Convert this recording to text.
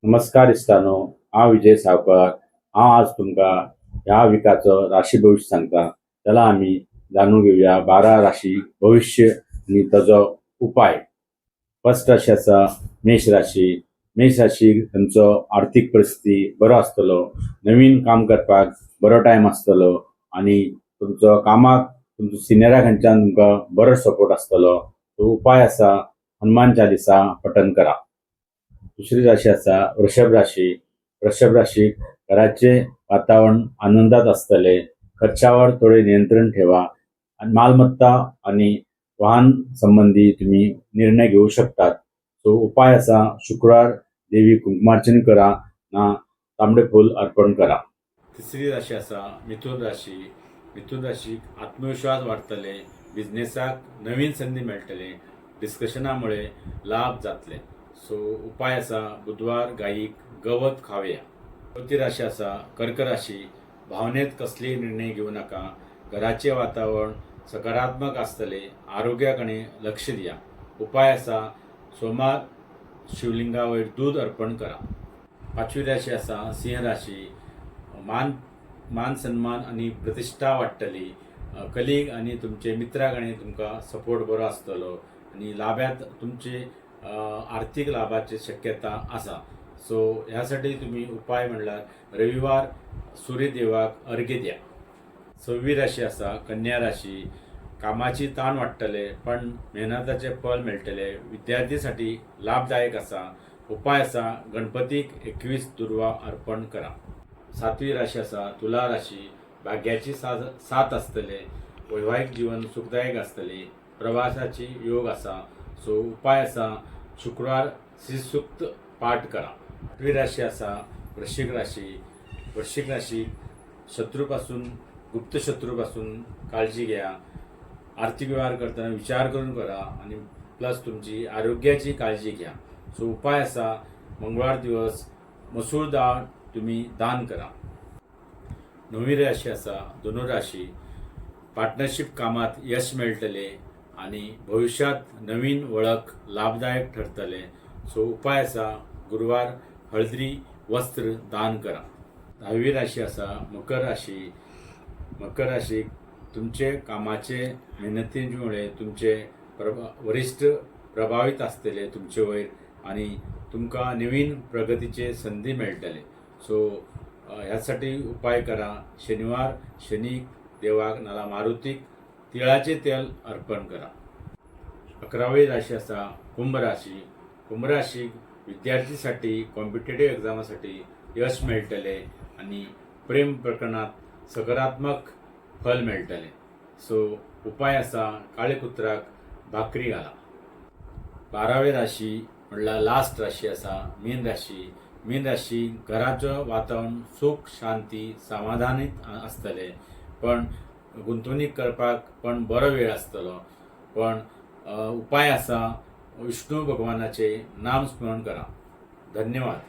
नमस्कार इस्तानो, हांव विजय सावकार. हांव आज तुमकां ह्या विकाचो राशी भविश्य सांगता. त्याला आम्ही जाणून घेऊया 12 राशी भविष्य आणि ताजो उपाय. फर्स्ट राशी आसा मेष राशी. मेष राशीक तुमचो आर्थीक परिस्थिती बरो आसतलो, नवीन काम करपाक बरो टायम आसतलो आणि तुमचो कामाक तुमचो सिनियरा कडच्यान तुमकां बरो सपोर्ट आसतलो. तो उपाय आसा हनुमान चालीसा पठण करा. दुसरी राशी आसा वृषभ राशी. वृषभ राशी घराचे वातावरण आनंदात असतले, खर्चावर थोडे नियंत्रण ठेवा आणि मालमत्ता आणि वाहन संबंधी तुम्ही निर्णय घेऊ शकतात. तो उपाय असा शुक्रवार देवी कुंकुमार्चन करा ना तांबडे फूल अर्पण करा. तिसरी राशी असा मिथुन राशी. मिथुन राशीक आत्मविश्वास वाढतले, बिझनेसाक नवीन संधी मेळटले, डिस्कशनामुळे लाभ जातले. सो उपाय असा बुधवार गायीक गवत खावया. चौथी राशी असा कर्क राशी. भावनेत कसले निर्णय घेऊ नका, घराचे वातावरण सकारात्मक असतले, आरोग्याकडे लक्ष द्या. उपाय असा सोमार शिवलिंगावर दूध अर्पण करा. पाचवी राशी असा सिंह राशी. मान सन्मान आणि प्रतिष्ठा वाडटली, कलीग आणि तुमचे मित्राकडे तुमकां सपोर्ट बरो आसतलो आणि लाभात तुमचे आर्थिक लाभाची शक्यता आसा. सो ह्यासाठी तुम्ही उपाय म्हणल्यार रविवार सूर्यदेवाक अर्घ्य द्या. 6वी राशी आसा कन्या राशी. कामाची ताण वाडटले पण मेहनताचे फळ मेळटले, विद्यार्थीसाठी लाभदायक आसा. उपाय आसा गणपतीक 21 दुर्वा अर्पण करा. 7वी राशी आसा तुला राशी. भाग्याची साथ आसतले, वैवाहिक जीवन सुखदायक आसतले, प्रवासाची योग आसा. सो उपाय आसा शुक्रवार श्रीसूक्त पाठ करा. 8वी राशी आसा वृश्चिक राशी. वृश्चिक राशी शत्रूपासून गुप्त शत्रूपासून काळजी घ्या. आर्थिक व्यवहार करताना विचार करून करा आणि प्लस तुमची आरोग्याची काळजी घ्या. सो उपाय असा मंगळवार दिवस मसूर डाळ तुम्ही दान करा. 9वी राशी असा धनुराशी. पार्टनरशिप कामात यश मेळटले आणि भविष्यात नवीन वळख लाभदायक ठरतले. सो उपाय असा गुरुवार हळदी वस्त्र दान करा. 10वी राशी असा मकर राशी. मकर राशी तुमचे कामाचे मेहनतीमुळे तुमचे वरिष्ठ प्रभावित असतले तुमचे वयर आणि तुमका नवीन प्रगतीचे संधी मेळटले. सो ह्यासाठी उपाय करा शनिवार शनी देवाक नाला मारुतीक तिळाचे तेल अर्पण करा. 11वी राशी असा कुंभ राशी. कुंभ राशी विद्यार्थीसाठी कॉम्पिटेटिव्ह एक्झामासाठी यश मेळटले आणि प्रेम प्रकरणात सकारात्मक फल मेळटले. सो उपाय असा काळे कुत्राक भाकरी घाला. 12वी राशी म्हणल्यार लास्ट राशी असा मीन राशी. मीन राशी घराचं वातावरण सुख शांती समाधानीत असतले, पण गुंतवणूक करपाक पण बरो वेळ आसतलो. पण उपाय असा विष्णू भगवानाचे नाम स्मरण करा. धन्यवाद.